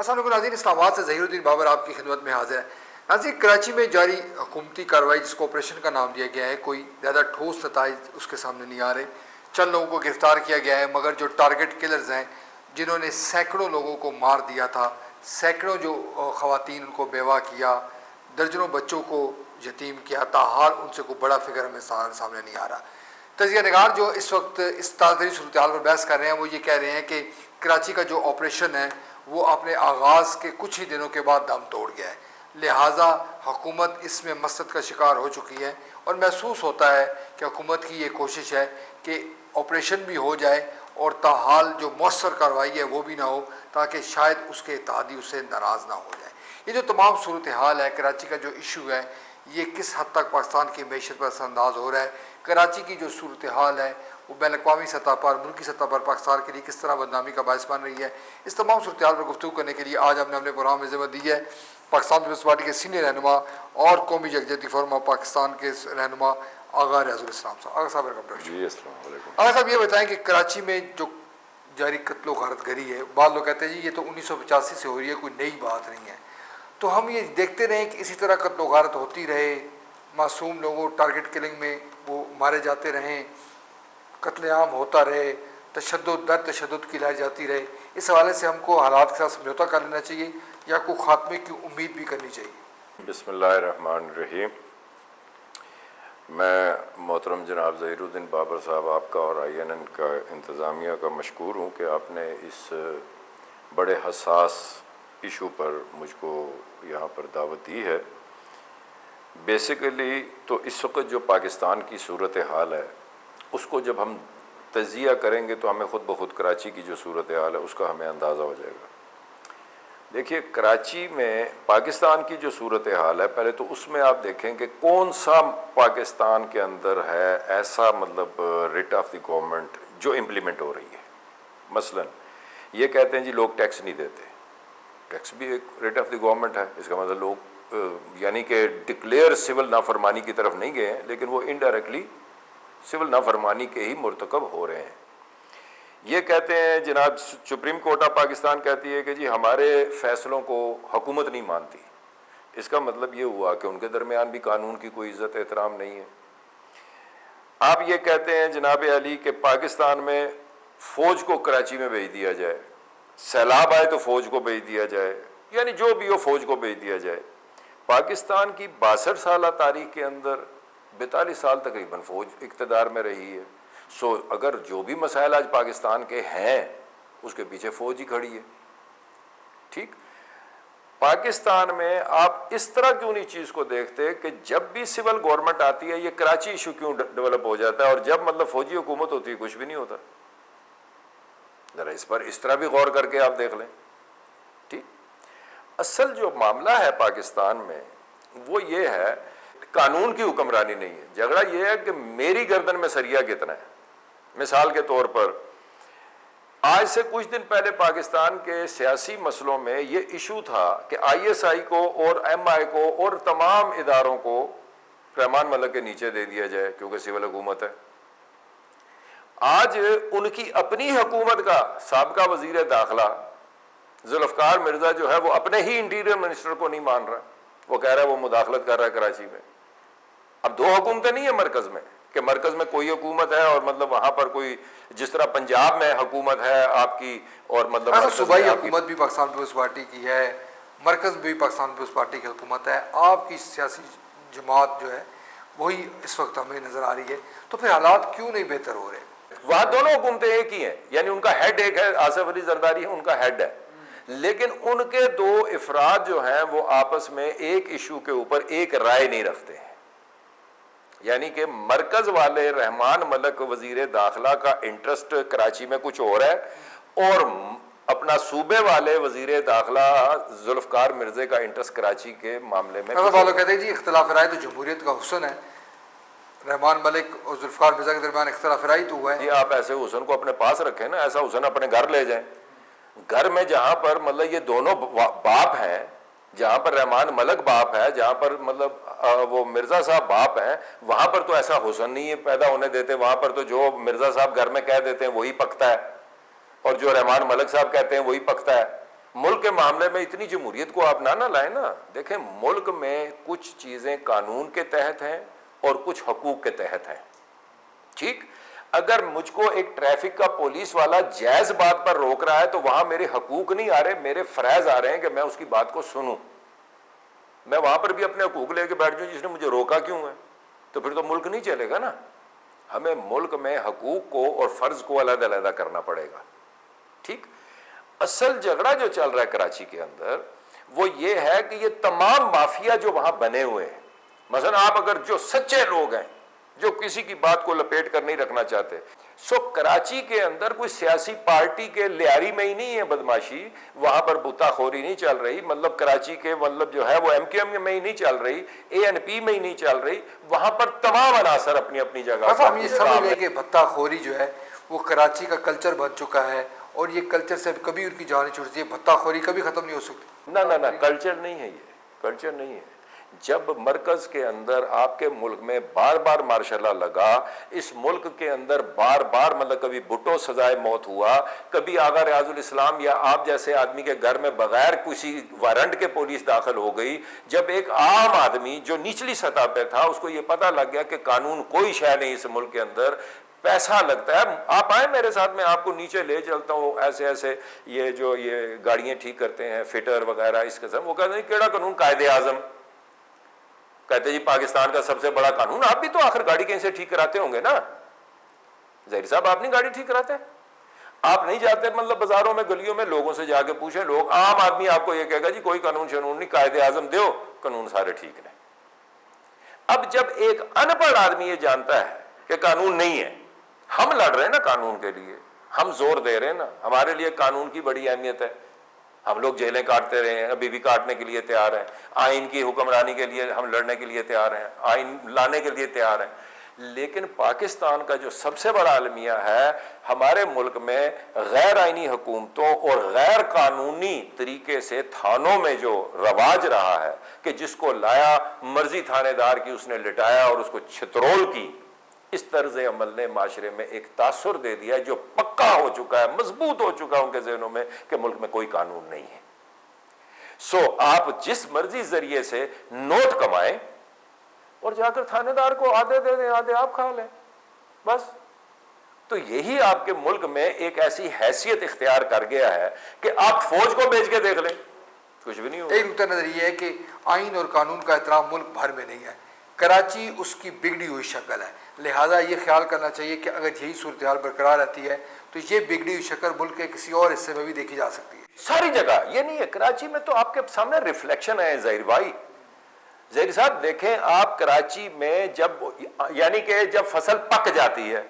अस्सलाम वालेकुम नाज़रीन, इस्लामाबाद से ज़हीरुद्दीन बाबर आपकी खिदमत में हाजिर है। नाज़रीन, कराची में जारी हुकूमती कार्रवाई जिसको ऑपरेशन का नाम दिया गया है, कोई ज़्यादा ठोस नताइज उसके सामने नहीं आ रहे। चंद लोगों को गिरफ़्तार किया गया है, मगर जो टारगेट किलर्स हैं जिन्होंने सैकड़ों लोगों को मार दिया था, सैकड़ों जो ख़वातीन उनको बेवा किया, दर्जनों बच्चों को यतीम किया, ताहाल उनसे कोई बड़ा फिगर हमें सामने नहीं आ रहा। तजिया निगार जो इस वक्त इस ताज़री सूरत हाल पर बहस कर रहे हैं वो ये कह रहे हैं कि कराची का जो ऑपरेशन है वो अपने आगाज़ के कुछ ही दिनों के बाद दम तोड़ गया है, लिहाजा हुकूमत इसमें मसद का शिकार हो चुकी है और महसूस होता है कि हुकूमत की ये कोशिश है कि ऑपरेशन भी हो जाए और ताहाल जो मौसर कार्रवाई है वो भी ना हो, ताकि शायद उसके इत्तेहादी उससे नाराज़ ना हो जाए। ये जो तमाम सूरत हाल है, कराची का जो इशू है, ये किस हद तक पाकिस्तान की मैशत पर असरअंदाज हो रहा है, कराची की जो सूरत हाल है वो बैन अक़वामी सतह पर, मुल्की सतह पर पाकिस्तान के लिए किस तरह बदनामी का बायस बन रही है, इस तमाम सूरत हाल पर गुफ्तगू करने के लिए आज हमने अपने प्रोग्राम में ज़िम्मा दी है पाकिस्तान पीपल्स पार्टी के सीनियर रहनुमा और कौमी यकजहती फोरम ऑफ पाकिस्तान के रहनुमा आगा रियाजुल इस्लाम साहब। आगा साहब आगा साहब, ये बताएँ कि कराची में जो जारी कत्लो गारत गरी है, बाद लोग कहते हैं जी ये तो 1985 से हो रही है, कोई नई बात नहीं है, तो हम ये देखते रहें कि इसी तरह कत्लो गारत होती रहे, मासूम लोगों टारगेट किलिंग में वो मारे जाते रहें, कत्लेआम होता रहे, तशद्दुद दर तशद्दुद की लाई जाती रहे, इस हवाले से हमको हालात के साथ समझौता कर लेना चाहिए या कोई खात्मे की उम्मीद भी करनी चाहिए? बिस्मिल्लाहिर्रहमानिर्रहीम। मैं मोहतरम जनाब ज़हीरुद्दीन बाबर साहब आपका और INN का इंतज़ामिया का मशकूर हूँ कि आपने इस बड़े हसास इशू पर मुझको यहाँ पर दावत दी है। बेसिकली तो इस वक्त जो पाकिस्तान की सूरत हाल है उसको जब हम तजिया करेंगे तो हमें ख़ुद ब खुद कराची की जो सूरत हाल है उसका हमें अंदाज़ा हो जाएगा। देखिए, कराची में पाकिस्तान की जो सूरत हाल है, पहले तो उसमें आप देखें कि कौन सा पाकिस्तान के अंदर है ऐसा मतलब रिट ऑफ द गवर्नमेंट जो इम्प्लीमेंट हो रही है। मसलन ये कहते हैं जी लोग टैक्स नहीं देते, टैक्स भी एक रेट ऑफ द गवर्नमेंट है, इसका मतलब लोग यानी कि डिक्लेयर सिविल नाफरमानी की तरफ नहीं गए हैं, लेकिन वो इनडायरेक्टली सिविल नाफरमानी के ही मुर्तकब हो रहे हैं। ये कहते हैं जनाब सुप्रीम कोर्ट ऑफ पाकिस्तान कहती है कि जी हमारे फैसलों को हुकूमत नहीं मानती, इसका मतलब ये हुआ कि उनके दरमियान भी कानून की कोई इज्जत एहतराम नहीं है। आप ये कहते हैं जनाब अली कि पाकिस्तान में फ़ौज को कराची में भेज दिया जाए, सैलाब आए तो फ़ौज को भेज दिया जाए, यानी जो भी हो फ़ौज को भेज दिया जाए। पाकिस्तान की 62 साल तारीख के अंदर 42 साल तकरीबन फ़ौज इक़्तिदार में रही है। सो अगर जो भी मसाइल आज पाकिस्तान के हैं उसके पीछे फ़ौज ही खड़ी है। ठीक, पाकिस्तान में आप इस तरह क्यों नहीं चीज़ को देखते कि जब भी सिविल गवर्नमेंट आती है ये कराची इशू क्यों डेवलप हो जाता है, और जब मतलब फ़ौजी हुकूमत होती है कुछ भी नहीं होता। ज़रा इस पर इस तरह भी गौर करके आप देख लें। ठीक, असल जो मामला है पाकिस्तान में वो ये है, कानून की हुक्मरानी नहीं है। झगड़ा ये है कि मेरी गर्दन में सरिया कितना है। मिसाल के तौर पर आज से कुछ दिन पहले पाकिस्तान के सियासी मसलों में ये इशू था कि ISI को और MI को और तमाम इदारों को रहमान मलिक के नीचे दे दिया जाए क्योंकि सिविल हुकूमत है। आज उनकी अपनी हुकूमत का साबका वजीर दाखिला जुल्फ़िकार मिर्जा जो है वो अपने ही इंटीरियर मिनिस्टर को नहीं मान रहा, वो कह रहा है वो मुदाखलत कर रहा है कराची में। अब दो हुकूमतें नहीं है मरकज में कि मरकज में कोई हुकूमत है और मतलब वहां पर कोई जिस तरह पंजाब में हुकूमत है आपकी और मतलब सूबाई हुकूमत भी पाकिस्तान पीपल्स पार्टी की है, मरकज भी पाकिस्तान पीपल्स पार्टी की हुकूमत है, आपकी सियासी जमात जो है वही इस वक्त हमें नजर आ रही है, तो फिर हालात क्यों नहीं बेहतर हो रहे? वहां दोनों हुकूमतें एक ही हैं, यानी उनका हेड एक है, आसिफ अली जरदारी है उनका हेड है, लेकिन उनके दो इफराद जो हैं वो आपस में एक इशू के ऊपर एक राय नहीं रखते हैं। यानी कि मरकज वाले रहमान मलिक वजीर दाखिला का इंटरेस्ट कराची में कुछ और है और अपना सूबे वाले वजीर दाखिला जुल्फ़िकार मिर्जे का इंटरेस्ट कराची के मामले में। कहते हैं जी इख्तिलाफ राय तो जमहूरियत का हुस्न है, रहमान मलिक और जुल्फ़िकार मिर्जा के दरमियान इख्तिलाफ राय तो हुआ है। जी आप ऐसे हुस्न को अपने पास रखें ना, ऐसा हुस्न अपने घर ले जाएं। घर में जहां पर मतलब ये दोनों बाप हैं, जहां पर रहमान मलिक बाप है, जहां पर मतलब वो मिर्जा साहब बाप हैं, वहां पर तो ऐसा हुस्न नहीं है पैदा होने देते। वहां पर तो जो मिर्जा साहब घर में कह देते हैं वही पकता है और जो रहमान मलिक साहब कहते हैं वही पकता है। मुल्क के मामले में इतनी जमहूरियत को आप ना लाए ना। देखें, मुल्क में कुछ चीजें कानून के तहत हैं और कुछ हकूक के तहत हैं। ठीक, अगर मुझको एक ट्रैफिक का पुलिस वाला जायज बात पर रोक रहा है तो वहां मेरे हकूक नहीं आ रहे, मेरे फरज आ रहे हैं कि मैं उसकी बात को सुनूं। मैं वहां पर भी अपने हकूक लेके बैठ जाऊं, जिसने मुझे रोका क्यों है, तो फिर तो मुल्क नहीं चलेगा ना। हमें मुल्क में हकूक को और फर्ज को अलग-अलग करना पड़ेगा। ठीक, असल झगड़ा जो चल रहा है कराची के अंदर वो ये है कि ये तमाम माफिया जो वहां बने हुए हैं, मसलन आप अगर जो सच्चे लोग हैं जो किसी की बात को लपेट कर नहीं रखना चाहते, सो कराची के अंदर कोई सियासी पार्टी के लियारी में ही नहीं है बदमाशी, वहां पर बुताखोरी नहीं चल रही, मतलब कराची के मतलब जो है वो एमकेएम में ही नहीं चल रही, एएनपी में ही नहीं चल रही, वहां पर तमाम अनासर अपनी अपनी जगह। हम ये समझ लें कि भत्ताखोरी जो है वो कराची का कल्चर बन चुका है और ये कल्चर से कभी उनकी जान नहीं छूटती है, भत्ताखोरी कभी खत्म नहीं हो सकती। ना ना ना, कल्चर नहीं है ये, कल्चर नहीं है। जब मरकज के अंदर आपके मुल्क में बार बार मार्शल लॉ लगा, इस मुल्क के अंदर बार बार मतलब कभी भुट्टो सजाए मौत हुआ, कभी आगा रियाजुल इस्लाम या आप जैसे आदमी के घर में बगैर किसी वारंट के पुलिस दाखिल हो गई, जब एक आम आदमी जो निचली सतह पे था उसको ये पता लग गया कि कानून कोई शय नहीं इस मुल्क के अंदर, पैसा लगता है, आप आए मेरे साथ में आपको नीचे ले चलता हूँ, ऐसे ऐसे ये जो ये गाड़ियां ठीक करते हैं फिटर वगैरह इस किस्म, वो कहते हैं केड़ा कानून, कायदे आजम, कहते जी पाकिस्तान का सबसे बड़ा कानून। आप भी तो आखिर गाड़ी कहीं से ठीक कराते होंगे ना जहीर साहब, आप नहीं गाड़ी ठीक कराते, आप नहीं जाते मतलब बाजारों में गलियों में, लोगों से जाके पूछे, लोग आम आदमी आपको ये कहेगा जी कोई कानून शनून नहीं, कायदे आजम दो, कानून सारे ठीक है। अब जब एक अनपढ़ आदमी ये जानता है कि कानून नहीं है, हम लड़ रहे हैं ना कानून के लिए, हम जोर दे रहे हैं ना, हमारे लिए कानून की बड़ी अहमियत है, हम लोग जेलें काटते रहे हैं, अभी भी काटने के लिए तैयार हैं, आइन की हुक्मरानी के लिए हम लड़ने के लिए तैयार हैं, आइन लाने के लिए तैयार हैं, लेकिन पाकिस्तान का जो सबसे बड़ा अलमिया है, हमारे मुल्क में गैर आइनी हुकूमतों और गैर कानूनी तरीके से थानों में जो रवाज रहा है कि जिसको लाया मर्जी थानेदार की उसने लिटाया और उसको छितरोल की, इस तर्ज अमल ने माशरे में एक तासुर दे दिया जो पक्का हो चुका है, मजबूत हो चुका है उनके ज़हनों में कि मुल्क में कोई कानून नहीं है। सो आप जिस मर्जी जरिए से नोट कमाएं और जाकर थानेदार को आधे दे दें, आधे आप खा लें, बस। तो यही आपके मुल्क में एक ऐसी हैसियत इख्तियार कर गया है कि आप फौज को भेज के देख लें, कुछ भी नहीं होगा। एक नुक्ता नजर यह है कि आइन और कानून का एहतराम मुल्क भर में नहीं है, कराची उसकी बिगड़ी हुई शक्ल है, लिहाजा ये ख्याल करना चाहिए कि अगर यही सूरत हाल बरकरार रहती है तो ये बिगड़ी हुई शक्ल मुल्क के किसी और हिस्से में भी देखी जा सकती है। सारी जगह ये नहीं है, कराची में तो आपके सामने रिफ्लेक्शन है ज़हीर भाई। ज़हीर साहब देखें, आप कराची में जब यानी कि जब फसल पक जाती है